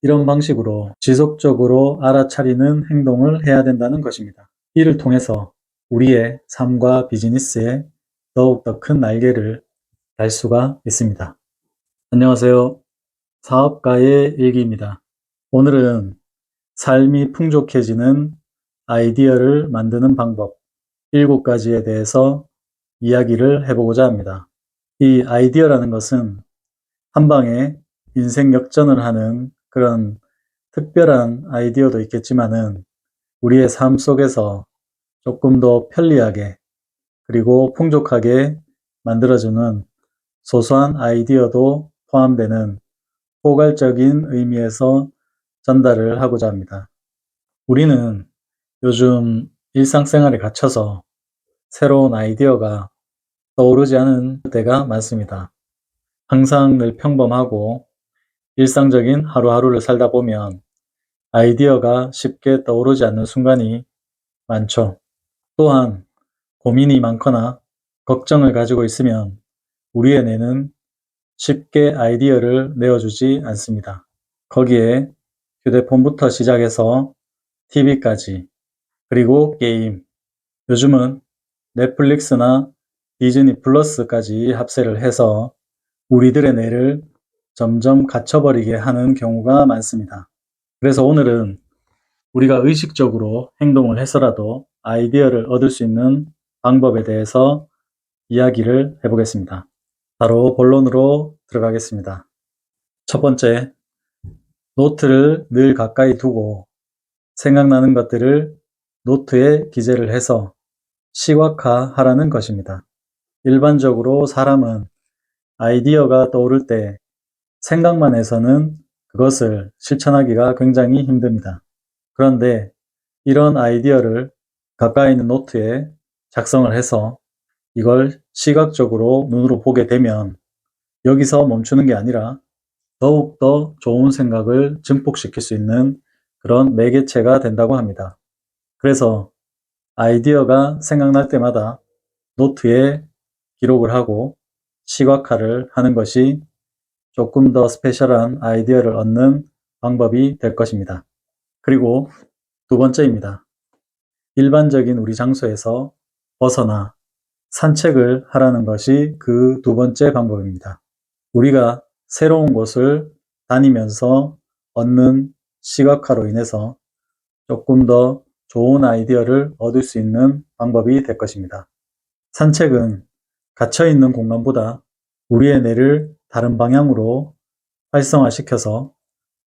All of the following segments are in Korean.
이런 방식으로 지속적으로 알아차리는 행동을 해야 된다는 것입니다. 이를 통해서 우리의 삶과 비즈니스에 더욱더 큰 날개를 달 수가 있습니다. 안녕하세요. 사업가의 일기입니다. 오늘은 삶이 풍족해지는 아이디어를 만드는 방법 7가지에 대해서 이야기를 해보고자 합니다. 이 아이디어라는 것은 한 방에 인생 역전을 하는 그런 특별한 아이디어도 있겠지만은 우리의 삶 속에서 조금 더 편리하게 그리고 풍족하게 만들어주는 소소한 아이디어도 포함되는 포괄적인 의미에서 전달을 하고자 합니다. 우리는 요즘 일상생활에 갇혀서 새로운 아이디어가 떠오르지 않은 때가 많습니다. 항상 늘 평범하고 일상적인 하루하루를 살다 보면 아이디어가 쉽게 떠오르지 않는 순간이 많죠. 또한 고민이 많거나 걱정을 가지고 있으면 우리의 뇌는 쉽게 아이디어를 내어주지 않습니다. 거기에 휴대폰부터 시작해서 TV까지 그리고 게임, 요즘은 넷플릭스나 디즈니 플러스까지 합세를 해서 우리들의 뇌를 점점 갇혀버리게 하는 경우가 많습니다. 그래서 오늘은 우리가 의식적으로 행동을 해서라도 아이디어를 얻을 수 있는 방법에 대해서 이야기를 해보겠습니다. 바로 본론으로 들어가겠습니다. 첫 번째, 노트를 늘 가까이 두고 생각나는 것들을 노트에 기재를 해서 시각화하라는 것입니다. 일반적으로 사람은 아이디어가 떠오를 때 생각만 해서는 그것을 실천하기가 굉장히 힘듭니다. 그런데 이런 아이디어를 가까이 있는 노트에 작성을 해서 이걸 시각적으로 눈으로 보게 되면 여기서 멈추는 게 아니라 더욱더 좋은 생각을 증폭시킬 수 있는 그런 매개체가 된다고 합니다. 그래서 아이디어가 생각날 때마다 노트에 기록을 하고 시각화를 하는 것이 조금 더 스페셜한 아이디어를 얻는 방법이 될 것입니다. 그리고 두 번째입니다. 일반적인 우리 장소에서 벗어나 산책을 하라는 것이 그 두 번째 방법입니다. 우리가 새로운 곳을 다니면서 얻는 시각화로 인해서 조금 더 좋은 아이디어를 얻을 수 있는 방법이 될 것입니다. 산책은 갇혀있는 공간보다 우리의 뇌를 다른 방향으로 활성화시켜서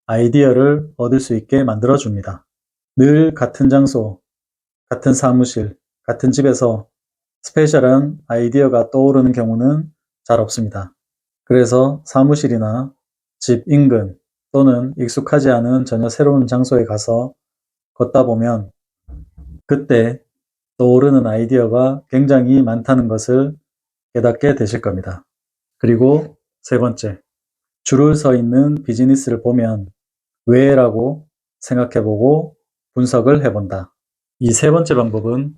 아이디어를 얻을 수 있게 만들어줍니다. 늘 같은 장소, 같은 사무실, 같은 집에서 스페셜한 아이디어가 떠오르는 경우는 잘 없습니다. 그래서 사무실이나 집 인근 또는 익숙하지 않은 전혀 새로운 장소에 가서 걷다 보면 그때 떠오르는 아이디어가 굉장히 많다는 것을 깨닫게 되실 겁니다. 그리고 세 번째, 줄을 서 있는 비즈니스를 보면 왜 라고 생각해보고 분석을 해본다. 이 세 번째 방법은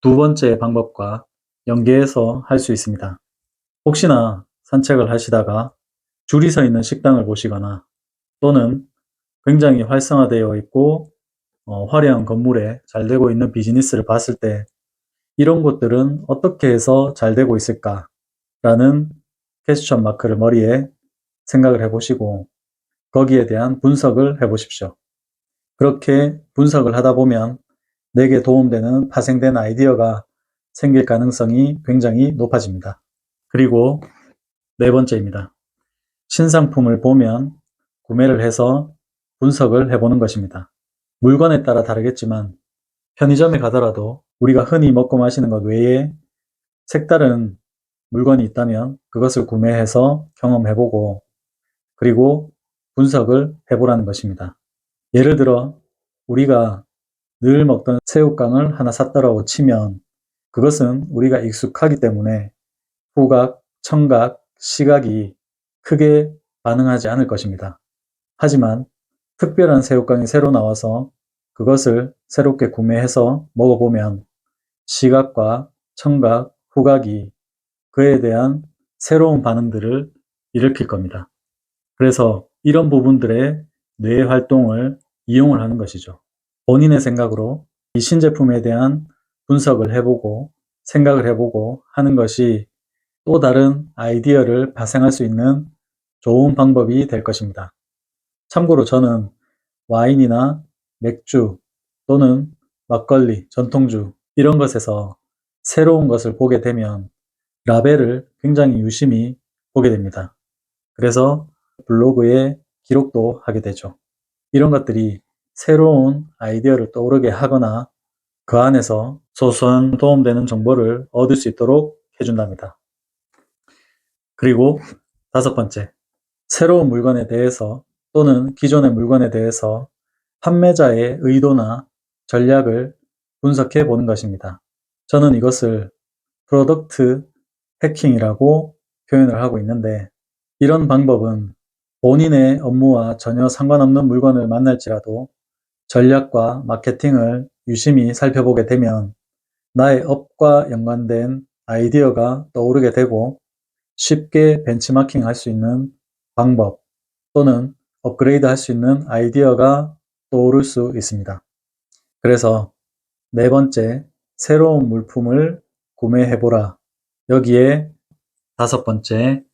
두 번째 방법과 연계해서 할 수 있습니다. 혹시나 산책을 하시다가 줄이 서 있는 식당을 보시거나 또는 굉장히 활성화되어 있고 화려한 건물에 잘 되고 있는 비즈니스를 봤을 때 이런 곳들은 어떻게 해서 잘 되고 있을까라는 퀘스천 마크를 머리에 생각을 해보시고 거기에 대한 분석을 해보십시오. 그렇게 분석을 하다 보면 내게 도움되는 파생된 아이디어가 생길 가능성이 굉장히 높아집니다. 그리고 네 번째입니다. 신상품을 보면 구매를 해서 분석을 해보는 것입니다. 물건에 따라 다르겠지만 편의점에 가더라도 우리가 흔히 먹고 마시는 것 외에 색다른 물건이 있다면 그것을 구매해서 경험해보고 그리고 분석을 해보라는 것입니다. 예를 들어 우리가 늘 먹던 새우깡을 하나 샀더라고 치면 그것은 우리가 익숙하기 때문에 후각, 청각, 시각이 크게 반응하지 않을 것입니다. 하지만 특별한 새우깡이 새로 나와서 그것을 새롭게 구매해서 먹어보면 시각과 청각, 후각이 그에 대한 새로운 반응들을 일으킬 겁니다. 그래서 이런 부분들에 뇌의 활동을 이용을 하는 것이죠. 본인의 생각으로 이 신제품에 대한 분석을 해보고 생각을 해보고 하는 것이 또 다른 아이디어를 발생할 수 있는 좋은 방법이 될 것입니다. 참고로 저는 와인이나 맥주 또는 막걸리, 전통주 이런 것에서 새로운 것을 보게 되면 라벨을 굉장히 유심히 보게 됩니다. 그래서 블로그에 기록도 하게 되죠. 이런 것들이 새로운 아이디어를 떠오르게 하거나 그 안에서 소소한 도움되는 정보를 얻을 수 있도록 해준답니다. 그리고 5번째, 새로운 물건에 대해서 또는 기존의 물건에 대해서 판매자의 의도나 전략을 분석해 보는 것입니다. 저는 이것을 프로덕트 해킹이라고 표현을 하고 있는데, 이런 방법은 본인의 업무와 전혀 상관없는 물건을 만날지라도 전략과 마케팅을 유심히 살펴보게 되면 나의 업과 연관된 아이디어가 떠오르게 되고 쉽게 벤치마킹 할 수 있는 방법 또는 업그레이드 할 수 있는 아이디어가 떠오를 수 있습니다. 그래서 4번째, 새로운 물품을 구매해보라. 여기에 5번째,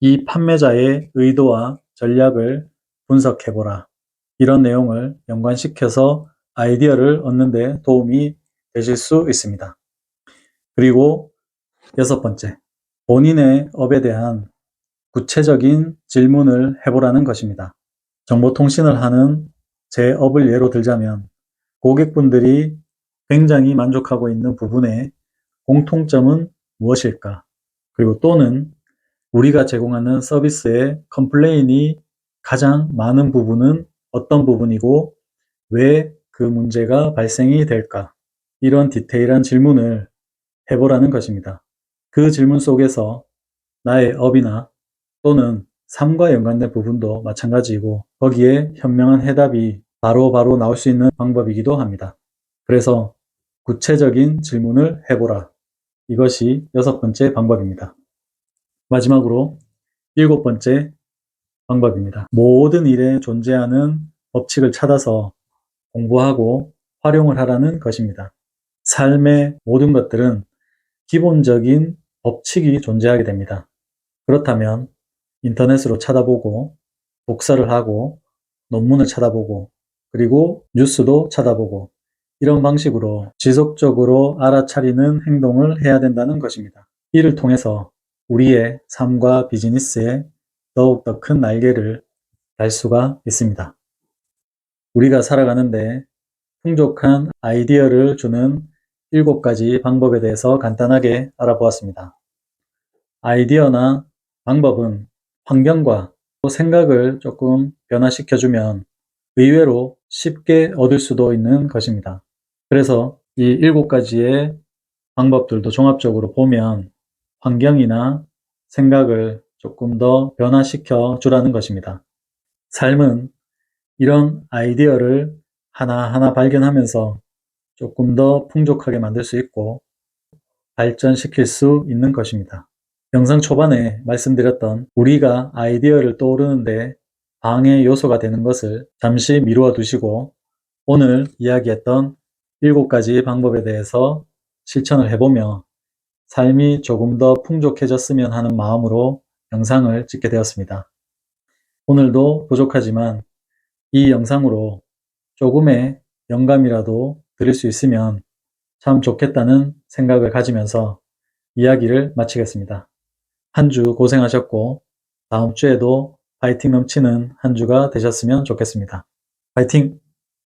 이 판매자의 의도와 전략을 분석해보라. 이런 내용을 연관시켜서 아이디어를 얻는 데 도움이 되실 수 있습니다. 그리고 6번째, 본인의 업에 대한 구체적인 질문을 해보라는 것입니다. 정보통신을 하는 제 업을 예로 들자면 고객분들이 굉장히 만족하고 있는 부분의 공통점은 무엇일까? 그리고 또는 우리가 제공하는 서비스의 컴플레인이 가장 많은 부분은 어떤 부분이고 왜 그 문제가 발생이 될까? 이런 디테일한 질문을 해보라는 것입니다. 그 질문 속에서 나의 업이나 또는 삶과 연관된 부분도 마찬가지이고 거기에 현명한 해답이 바로 나올 수 있는 방법이기도 합니다. 그래서 구체적인 질문을 해보라. 이것이 6번째 방법입니다. 마지막으로 7번째 방법입니다. 모든 일에 존재하는 법칙을 찾아서 공부하고 활용을 하라는 것입니다. 삶의 모든 것들은 기본적인 법칙이 존재하게 됩니다. 그렇다면 인터넷으로 찾아보고 독서를 하고 논문을 찾아보고 그리고 뉴스도 찾아보고 이런 방식으로 지속적으로 알아차리는 행동을 해야 된다는 것입니다. 이를 통해서 우리의 삶과 비즈니스에 더욱더 큰 날개를 달 수가 있습니다. 우리가 살아가는데 풍족한 아이디어를 주는 7가지 방법에 대해서 간단하게 알아보았습니다. 아이디어나 방법은 환경과 생각을 조금 변화시켜주면 의외로 쉽게 얻을 수도 있는 것입니다. 그래서 이 7가지의 방법들도 종합적으로 보면 환경이나 생각을 조금 더 변화시켜 주라는 것입니다. 삶은 이런 아이디어를 하나하나 발견하면서 조금 더 풍족하게 만들 수 있고 발전시킬 수 있는 것입니다. 영상 초반에 말씀드렸던 우리가 아이디어를 떠오르는데 방해 요소가 되는 것을 잠시 미루어 두시고 오늘 이야기했던 7가지 방법에 대해서 실천을 해보며 삶이 조금 더 풍족해졌으면 하는 마음으로 영상을 찍게 되었습니다. 오늘도 부족하지만 이 영상으로 조금의 영감이라도 드릴 수 있으면 참 좋겠다는 생각을 가지면서 이야기를 마치겠습니다. 한 주 고생하셨고 다음 주에도 파이팅 넘치는 한 주가 되셨으면 좋겠습니다. 파이팅!